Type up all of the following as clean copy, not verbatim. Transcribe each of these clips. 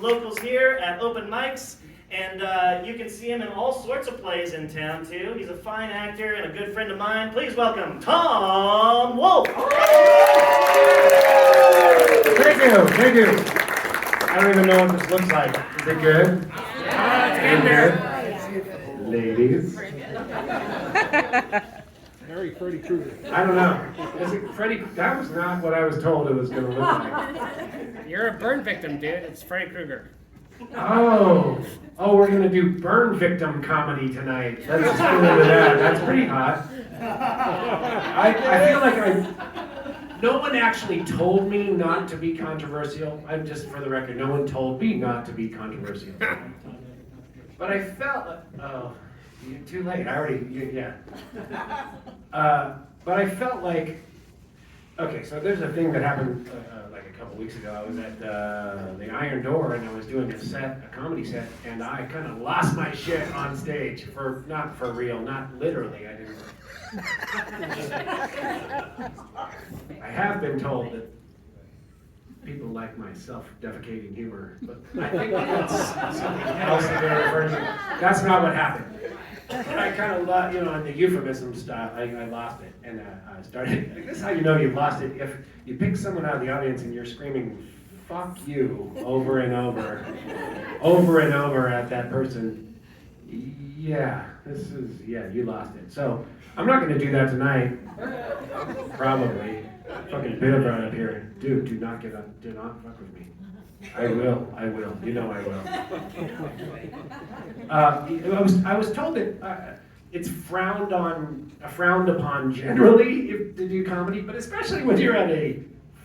Locals here at open mics, and you can see him in all sorts of plays in town too. He's a fine actor and a good friend of mine. Please welcome Tom Wolfe. Thank you. I don't even know what this looks like. Is it good? Yeah, it's good. Ladies. Very Freddy Krueger. I don't know. Is it Freddy? That was not what I was told it was going to look like. You're a burn victim, dude. It's Freddy Krueger. Oh, we're going to do burn victim comedy tonight. Let's just get into that. That's pretty hot. I feel like no one actually told me not to be controversial. I'm just, for the record, no one told me not to be controversial. But I felt, you're too late. Yeah. But I felt like, okay, so there's a thing that happened like a couple weeks ago. I was at the Iron Door and I was doing a comedy set, and I kind of lost my shit on stage. Not for real, not literally. I didn't. I have been told that people like my self-defecating humor, but I think that's something else that they're referring to. That's not what happened. I kind of lost, in the euphemism style, I lost it. And I started, this is how you know you've lost it. If you pick someone out of the audience and you're screaming, fuck you, over and over at that person, you lost it. So, I'm not going to do that tonight. Probably. Fucking Bill brought up here. Dude, do not fuck with me. I will. You know I will. I was told that it's frowned upon generally to do comedy, but especially when you're at a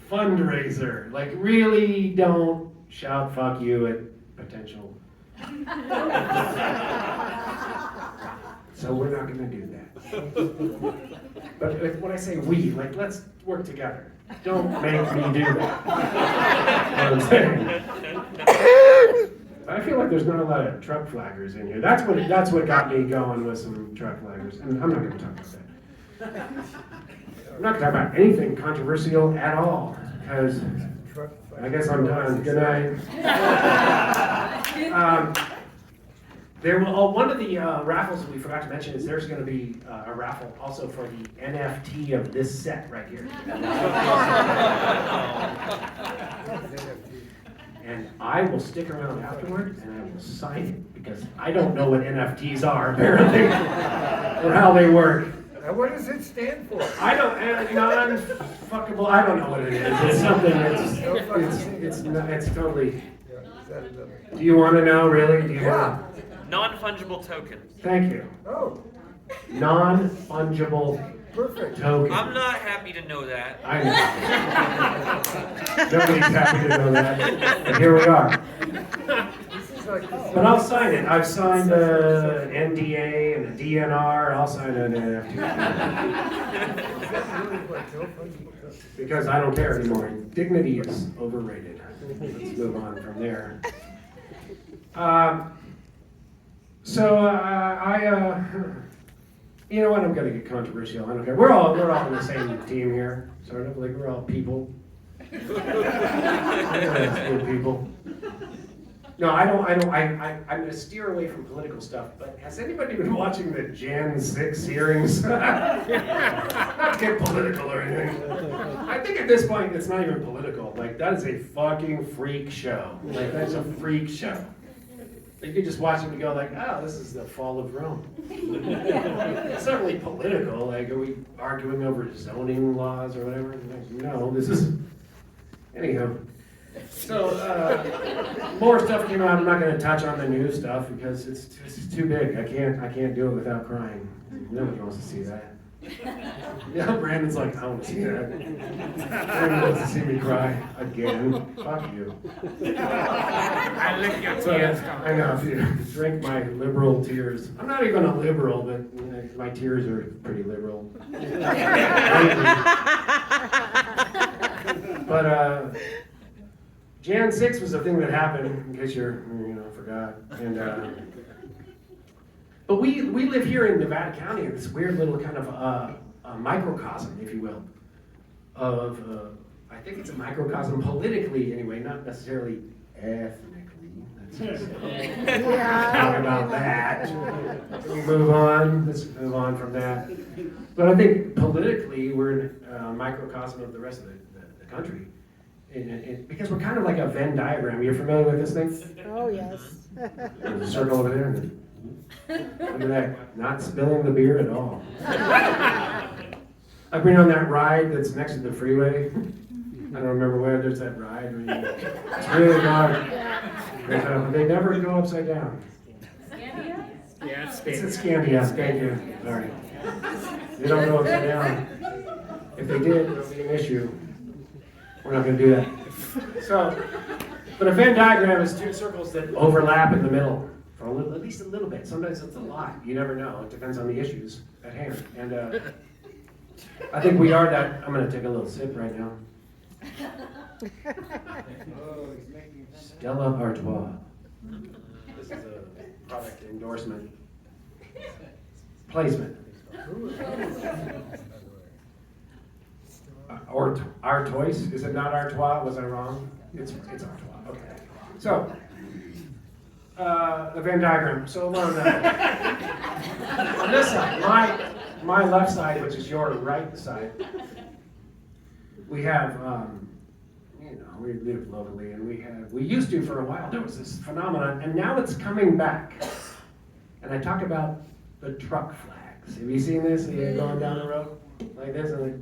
fundraiser. Like, really don't shout fuck you at potential. So we're not going to do that. But when I say we, like, let's work together. Don't make me do that. You know what I'm saying? I feel like there's not a lot of truck flaggers in here. That's what got me going with some truck flaggers. And I'm not going to talk about that. I'm not going to talk about anything controversial at all, because I guess I'm done. Good night. One of the raffles that we forgot to mention is there's going to be a raffle also for the NFT of this set right here. And I will stick around afterward and I will sign it, because I don't know what NFTs are apparently, or how they work. What does it stand for? I don't, non-fuckable, I don't know what it is. It's something, it's totally, do you want to know really? Do you want to? Non-fungible token. Thank you. Oh, Non-fungible perfect. token. I'm not happy to know that. I know. Nobody's happy to know that. But here we are. But I'll sign it. I've signed an NDA and a DNR. I'll sign an NFT. Because I don't care anymore. Dignity is overrated. Let's move on from there. You know what? I'm gonna get controversial. I don't care. We're all on the same team here, sort of. Like, we're all people. Good people. No, I'm gonna steer away from political stuff. But has anybody been watching the Jan 6 hearings? Not to get political or anything. I think at this point it's not even political. Like, that is a fucking freak show. Like, that's a freak show. You could just watch it and go like, oh, this is the fall of Rome. It's not really political. Like, are we arguing over zoning laws or whatever? Like, no, this is... Anyhow. So, more stuff came out. I'm not going to touch on the new stuff because it's too big. I can't do it without crying. Nobody wants to see that. Yeah, Brandon's like, I want to see that. Brandon wants to see me cry again. Fuck you. I lick your tears. I know. Drink my liberal tears. I'm not even a liberal, but my tears are pretty liberal. But Jan 6 was a thing that happened, in case you're, forgot. And but we live here in Nevada County in this weird little kind of a microcosm, if you will, of I think it's a microcosm politically anyway, not necessarily ethnically. Talk about that. We move on. Let's move on from that. But I think politically, we're in a microcosm of the rest of the country. Because we're kind of like a Venn diagram. You're familiar with this thing? Oh, yes. There's a circle over there. And look at that. Not spilling the beer at all. I've been on that ride that's next to the freeway. I don't remember where there's that ride. I mean, it's really hard. They never go upside down. Yeah, it's It's a Scandia. Thank you. Sorry. They don't go upside down. If they did, it would be an issue. We're not going to do that. So, but a Venn diagram is two circles that overlap in the middle for at least a little bit. Sometimes it's a lot. You never know. It depends on the issues at hand. And I think we are that. I'm going to take a little sip right now. Stella Artois. This is a product endorsement. Placement. Or Artois? Is it not Artois? Was I wrong? It's Artois. Okay. So, the Venn diagram. So on this side, my left side, which is your right side, we have, we live locally, and we used to for a while. There was this phenomenon, and now it's coming back. And I talk about the truck flags. Have you seen this? You're going down the road like this, and like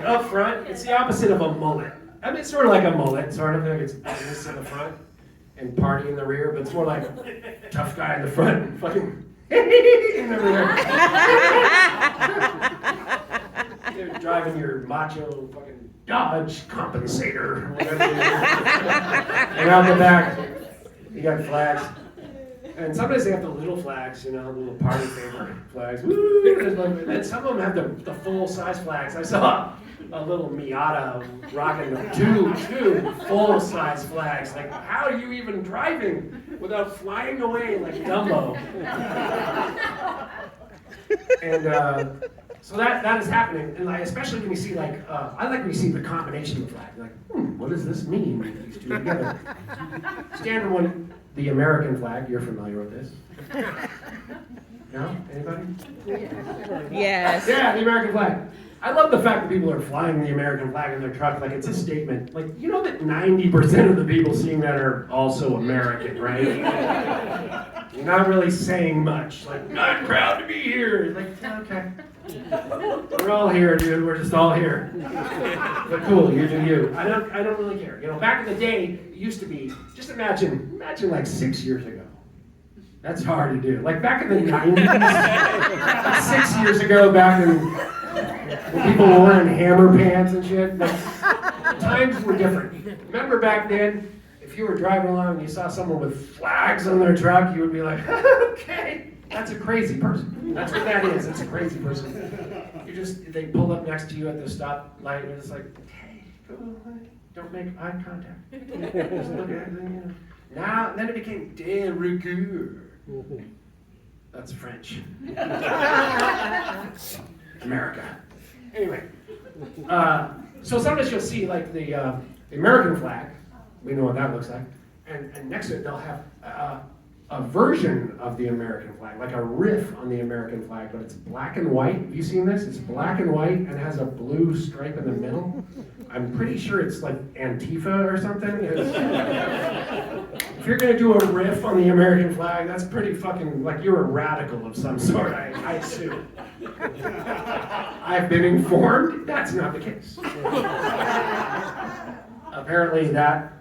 up front, it's the opposite of a mullet. I mean, it's sort of like a mullet, sort of. It's business in the front and party in the rear, but it's more like tough guy in the front and fucking in the rear. You're driving your macho fucking Dodge compensator or whatever it is. And out the back, you got flags. And sometimes they have the little flags, the little party favor flags. Woo! And some of them have the full-size flags. I saw a little Miata rocking two full-size flags. Like, how are you even driving without flying away like Dumbo? And so that is happening. And especially when you see I like when you see the combination of flags. Like, what does this mean? These two together. Standard one. The American flag, you're familiar with this? No? Anybody? Yes. Yeah, the American flag. I love the fact that people are flying the American flag in their truck like it's a statement. Like, you know that 90% of the people seeing that are also American, right? You're not really saying much. Like, I'm proud to be here. Like, okay. We're all here, dude. We're just all here. But cool, you do you. I don't really care. Back in the day, it used to be, just imagine like 6 years ago. That's hard to do. Like back in the 90s, 6 years ago, back when people were wearing hammer pants and shit, times were different. Remember back then, if you were driving along and you saw someone with flags on their truck, you would be like, okay. That's a crazy person. That's what that is. It's a crazy person. They pull up next to you at the stoplight and it's like, hey, don't make eye contact. Just look at it, Now, then it became de rigueur. That's French. America. Anyway, so sometimes you'll see like the American flag. We know what that looks like. And next to it, they'll have a version of the American flag, like a riff on the American flag, but it's black and white. Have you seen this? It's black and white and has a blue stripe in the middle. I'm pretty sure it's like Antifa or something. If you're gonna do a riff on the American flag, that's pretty fucking, like you're a radical of some sort, I assume. I've been informed that's not the case. Apparently that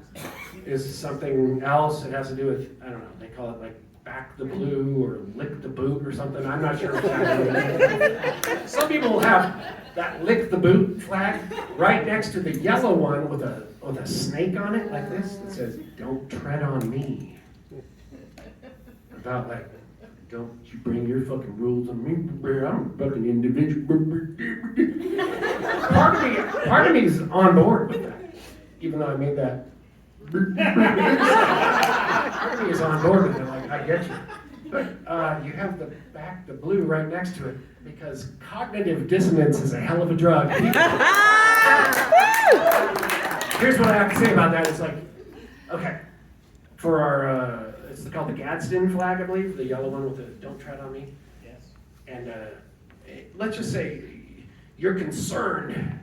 is something else. It has to do with, I don't know, they call it like back the blue or lick the boot or something. I'm not sure exactly. Some people will have that lick the boot flag right next to the yellow one with a snake on it like this that says, don't tread on me. About like, don't you bring your fucking rules on me, I'm a fucking individual. Part of me is on board with that, even though I made that. Part of me is on board with it, like, I get you. But you have the blue right next to it, because cognitive dissonance is a hell of a drug. here's what I have to say about that. It's like, okay, for our, it's called the Gadsden flag, I believe, the yellow one with the "Don't tread on me." Yes. And let's just say you're concerned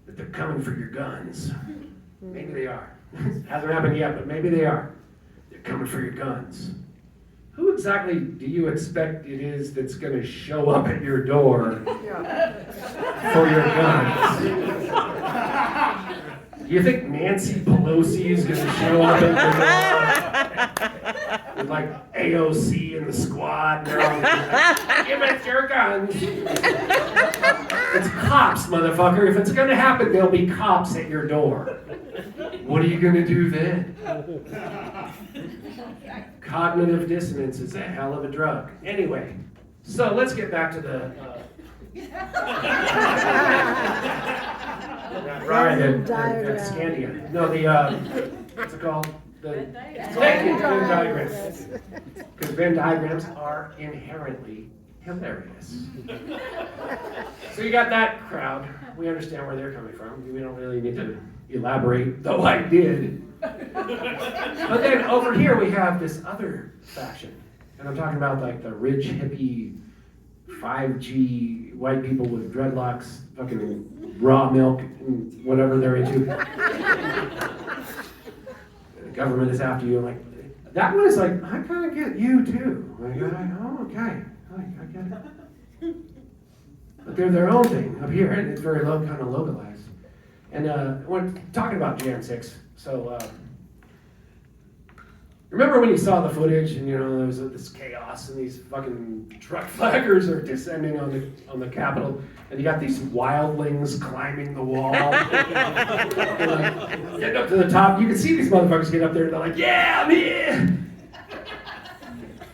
that they're coming for your guns. Maybe they are. Hasn't happened yet, but maybe they are. They're coming for your guns. Who exactly do you expect it is that's going to show up at your door for your guns? Do you think Nancy Pelosi is going to show up at your door with like AOC and the squad? They're all like, give us your guns. It's cops, motherfucker. If it's going to happen, there'll be cops at your door. What are you going to do then? Cognitive dissonance is a hell of a drug. Anyway, so let's get back to the that ride at Scandia. No, the what's it called? Venn diagrams. Because Venn diagrams are inherently hilarious. So you got that crowd. We understand where they're coming from. We don't really need to elaborate, though I did. But then over here we have this other faction. And I'm talking about like the rich, hippie, 5G, white people with dreadlocks, fucking raw milk, and whatever they're into. The government is after you. I'm like, that one is like, I kind of get you too. Like, oh, okay. I get it. But they're their own thing up here, and it's very kind of localized. And we're talking about Jan 6, so remember when you saw the footage and there was this chaos and these fucking truck flaggers are descending on the Capitol and you got these wildlings climbing the wall. They're like, getting up to the top. You can see these motherfuckers get up there and they're like, yeah, I'm here.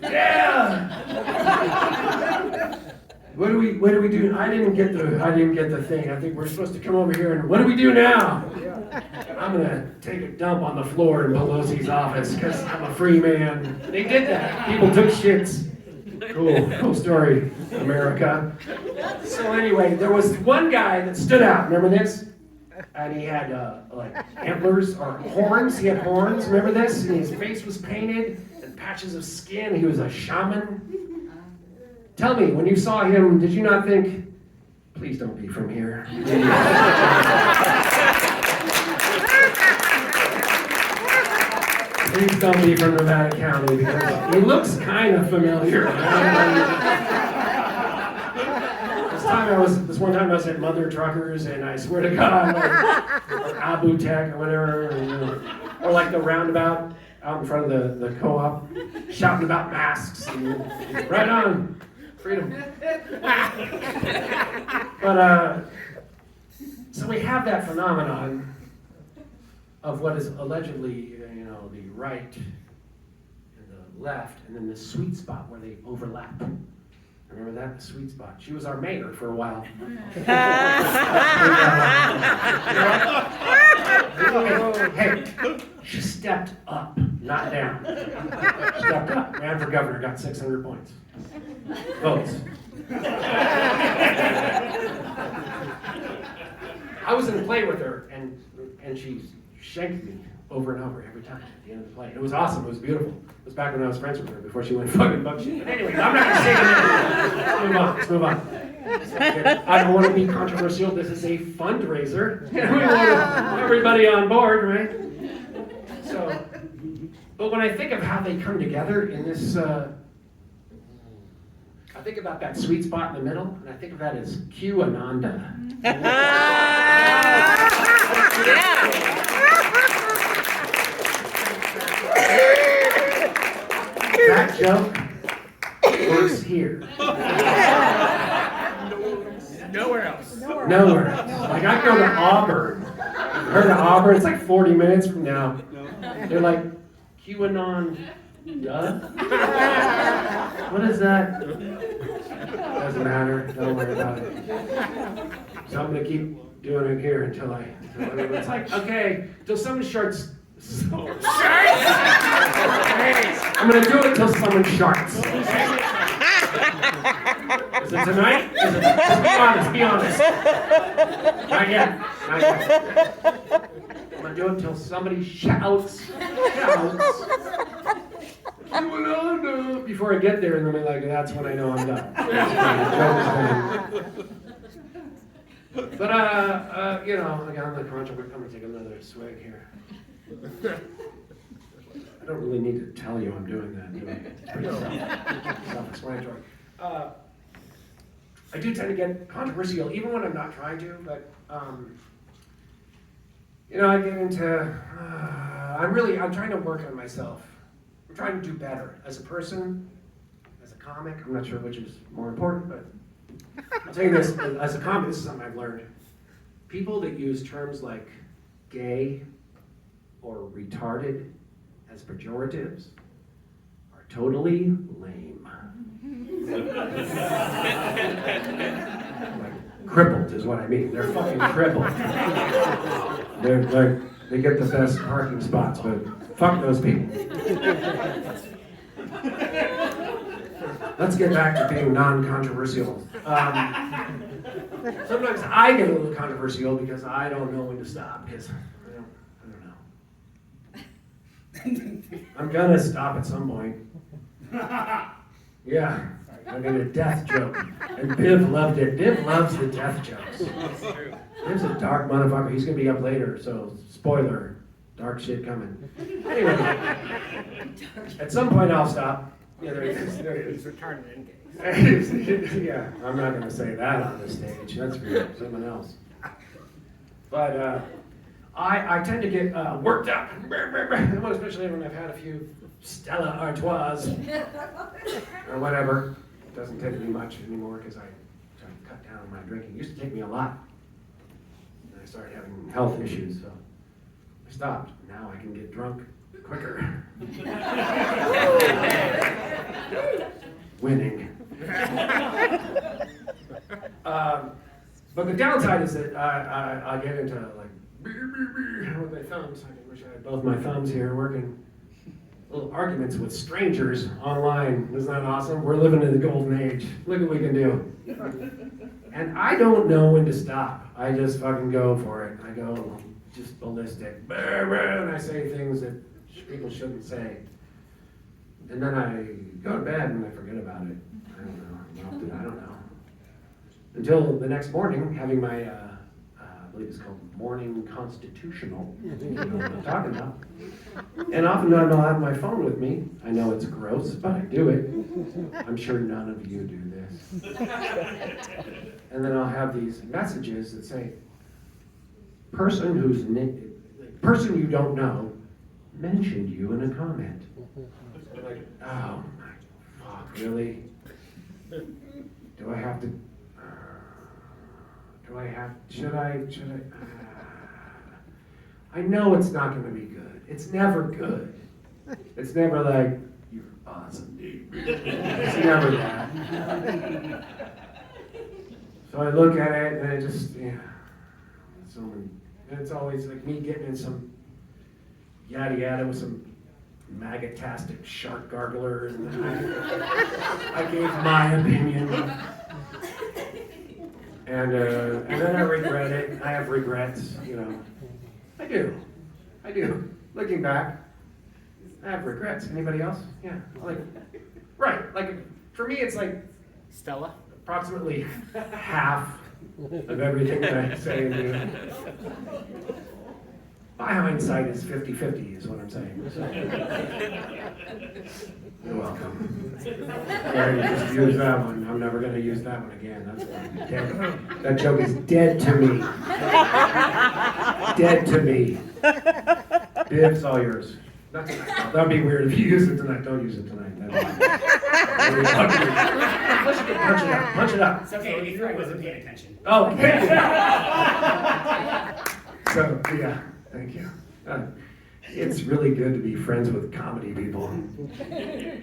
Yeah. What do we do? I didn't get the thing. I think we're supposed to come over here and what do we do now? I'm gonna take a dump on the floor in Pelosi's office because I'm a free man. They did that. People took shits. Cool story, America. So anyway, there was one guy that stood out. Remember this? And he had like antlers or horns. He had horns. Remember this? And his face was painted and patches of skin. He was a shaman. Tell me, when you saw him, did you not think, please don't be from here? Please don't be from Nevada County because he looks kind of familiar. This one time I was at Mother Truckers and I swear to God, or Abu Tech or whatever, or like the roundabout out in front of the co-op, shouting about masks. And, right on. Freedom. But, so we have that phenomenon of what is allegedly, the right and the left, and then the sweet spot where they overlap. Remember that? The sweet spot. She was our mayor for a while. Hey, she stepped up, not down. Stepped up, ran for governor, got 600 points. Votes. I was in a play with her, and she shanked me over and over every time at the end of the play. It was awesome. It was beautiful. It was back when I was friends with her before she went fucking buckshit. But anyway, I'm not going to say that. Let's move on. I don't want to be controversial. This is a fundraiser. We want everybody on board, right? So, but when I think of how they come together in this, I think about that sweet spot in the middle, and I think of that as QAnanda. That joke works here. Nowhere else. Nowhere else. Like I go to Auburn. Heard of Auburn? It's like 40 minutes from now. They're like, QAnon, duh? What is that? Doesn't matter. Don't worry about it. So I'm gonna keep doing it here until it's like, okay, till someone sharts. I'm gonna do it till someone sharts. Is it tonight? Is it? Just be honest. Not yet. Not yet. I'm gonna do it until somebody shouts. Before I get there, and then like that's when I know I'm done. But you know, like on the crunch, I'm gonna take another swig here. I don't really need to tell you I'm doing that, do I? It's pretty self-explanatory. I do tend to get controversial, even when I'm not trying to, but you know, I get into, I'm trying to work on myself. I'm trying to do better as a person, as a comic. I'm not sure which is more important, but I'll tell you this, as a comic, this is something I've learned. People that use terms like gay or retarded as pejoratives are totally lame. Like, crippled is what I mean. They're fucking crippled. They get the best parking spots, but fuck those people. Let's get back to being non-controversial. Sometimes I get a little controversial because I don't know when to stop, because I don't know. I'm gonna stop at some point. Yeah, I made a death joke, and Biv loved it. Biv loves the death jokes. Biv's a dark motherfucker. He's gonna be up later, so spoiler, dark shit coming. Anyway, at some point I'll stop. Yeah, there it is. There it is. He's retarded and gay. Yeah, I'm not gonna say that on the stage. That's for someone else. But I tend to get worked up, especially when I've had a few Stella Artois or whatever. It doesn't take me much anymore because I try to cut down on my drinking. It used to take me a lot. And I started having health issues, so I stopped. Now I can get drunk quicker. Winning. But the downside is that I get into like with my thumbs. I wish I had both my thumbs here working. Little arguments with strangers online. Isn't that awesome? We're living in the golden age. Look what we can do. And I don't know when to stop. I just fucking go for it. I go just ballistic. And I say things that people shouldn't say. And then I go to bed and I forget about it. I don't know. I don't know. Until the next morning, having my, I believe it's called morning constitutional. You know what I'm talking about. And often I'll have my phone with me. I know it's gross, but I do it. I'm sure none of you do this. And then I'll have these messages that say, person you don't know mentioned you in a comment. Like, oh my fuck, really? Should I? I know it's not going to be good. It's never good. It's never like, you're awesome, dude. It's never that. So I look at it and I just, and it's always like me getting in some yada yada with some maggotastic shark gargler, and I gave my opinion, and then I regret it. I have regrets, you know. I do. Looking back, I have regrets. Anybody else? Yeah. Right. Like for me, it's like Stella? approximately half of everything that I say and do. My hindsight is 50-50 is what I'm saying. You're welcome. Sorry, just use that one. I'm never going to use that one again. That's dead. That joke is dead to me. Dead to me. Bib's all yours. Not tonight. That'd be weird if you use it tonight. Don't use it tonight. Punch it up. It's okay, before I wasn't paying attention. Oh, so, yeah, thank you. It's really good to be friends with comedy people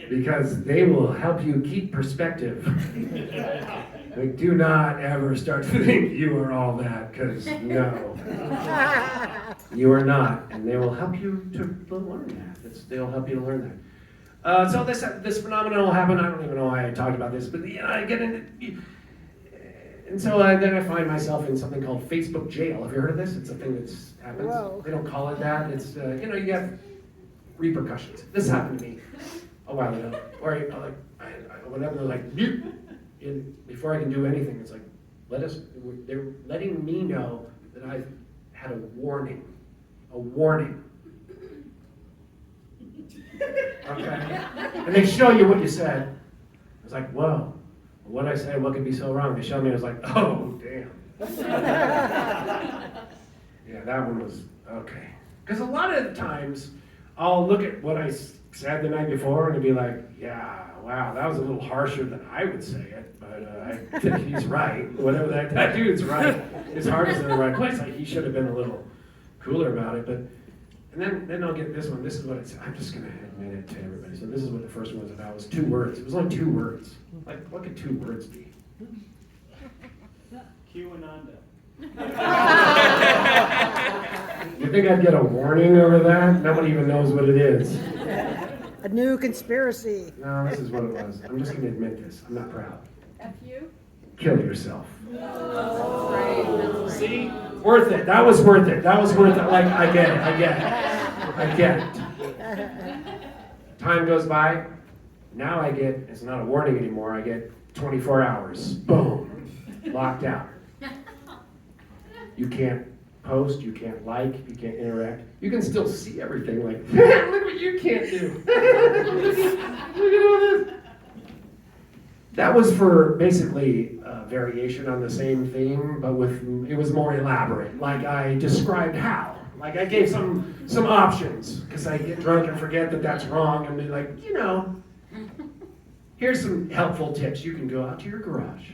because they will help you keep perspective. Like, do not ever start to think you are all that, because no, you are not, and they will help you to learn that. They'll help you to learn that. So this phenomenon will happen. I don't even know why I talked about this, but I get into, and so then I find myself in something called Facebook jail. Have you heard of this? It's a thing that happens. Whoa. They don't call it that. It's you have repercussions. This happened to me a while ago. Or whenever they're like, before I can do anything, it's like, they're letting me know that I've had a warning. A warning. Okay? And they show you what you said. It's like, whoa, what I said, what could be so wrong? They showed me, I was like, oh, damn. Yeah, that one was, okay. Because a lot of the times, I'll look at what I said the night before and be like, yeah, wow, that was a little harsher than I would say it, but I think he's right. Whatever that dude's right. His heart is in the right place. Like, he should have been a little cooler about it, but, and then I'll get this one. This is what it's, I'm just going to admit it to everybody. So this is what the first one was about. It was 2 words. It was only 2 words. Like, what could 2 words be? QAnanda. You think I'd get a warning over that? Nobody even knows what it is. A new conspiracy. No, this is what it was. I'm just going to admit this. I'm not proud. FU? Kill yourself. Right. See? Worth it. That was worth it. That was worth it. Like, I get it. I get it. Time goes by. Now I get, it's not a warning anymore. I get 24 hours. Boom. Locked out. You can't post, you can't like, you can't interact. You can still see everything like, look what you can't do. Look at all this. That was for basically a variation on the same theme, but it was more elaborate. Like I described how. Like I gave some options, because I get drunk and forget that that's wrong, and be like, here's some helpful tips. You can go out to your garage.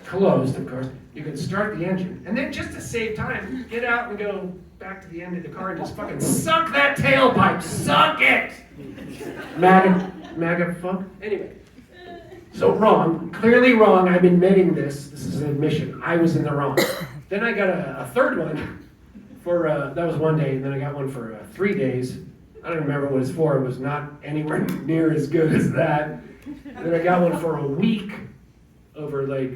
Closed, of course. You can start the engine, and then just to save time, get out and go back to the end of the car and just fucking suck that tailpipe. Suck it! MAGA fuck. Anyway, so wrong, clearly wrong. I'm admitting this. This is an admission. I was in the wrong. Then I got a third one for that was 1 day, and then I got one for 3 days. I don't remember what it's for. It was not anywhere near as good as that. Then I got one for a week over like,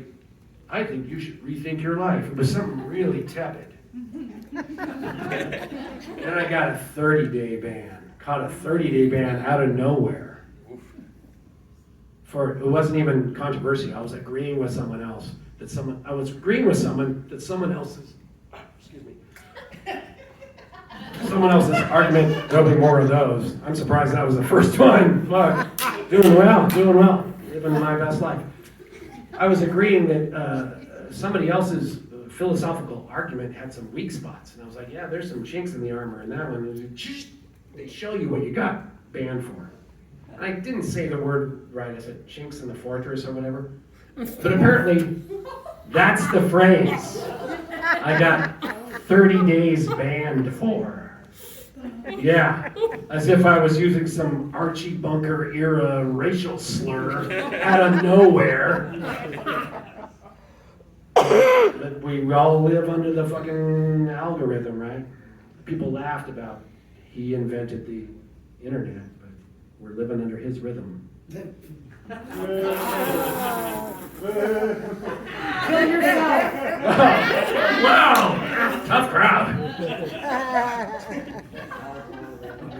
I think you should rethink your life. It was something really tepid. Then I got a 30-day ban. Caught a 30-day ban out of nowhere. It wasn't even controversy. I was agreeing with someone else someone else's, excuse me. Someone else's argument, there'll be more of those. I'm surprised that was the first one. Fuck. Doing well. Living my best life. I was agreeing that somebody else's philosophical argument had some weak spots. And I was like, yeah, there's some chinks in the armor in that one. They show you what you got banned for. And I didn't say the word right. I said chinks in the fortress or whatever. But apparently, that's the phrase I got 30 days banned for. Yeah, as if I was using some Archie Bunker era racial slur out of nowhere. But we all live under the fucking algorithm, right? People laughed about he invented the internet, but we're living under his rhythm. Kill yourself. Wow! Tough crowd.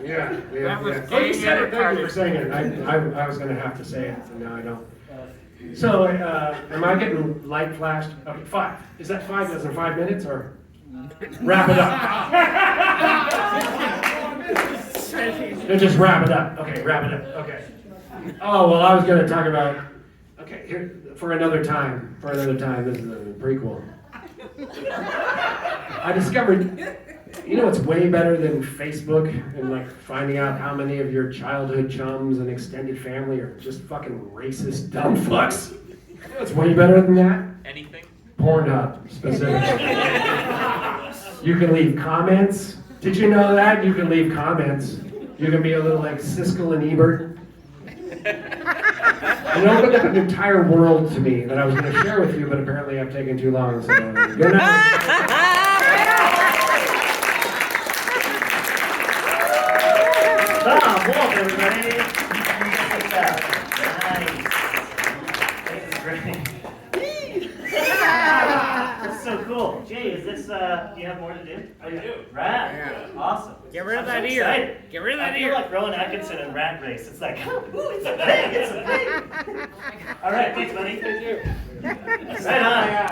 Yeah. That was Oh, you said it. Thank you retarded. for saying it. I was going to have to say it, and now I don't. So, am I getting light flashed? Okay, 5. Is that 5? Is it 5 minutes, or wrap it up? No, just wrap it up. Okay, wrap it up. Okay. Oh, well, I was going to talk about, okay, here, for another time, this is a prequel. I discovered, it's way better than Facebook and like finding out how many of your childhood chums and extended family are just fucking racist dumb fucks. It's way better than that. Anything? Pornhub, specifically. You can leave comments. Did you know that? You can leave comments. You can be a little like Siskel and Ebert. It opened up an entire world to me that I was going to share with you, but apparently I've taken too long. So good night. everybody. Good stuff. Nice. Thanks, great. That's so cool. Jay, is this, do you have more to do? I do. Rat? Yeah. Awesome. Get rid of I'm that so ear. excited. Get rid of that I feel ear. like Rowan Atkinson in Rat Race. It's like, oh, ooh, it's a thing, it's a thing. All right, thanks, buddy. Thank you. Right on.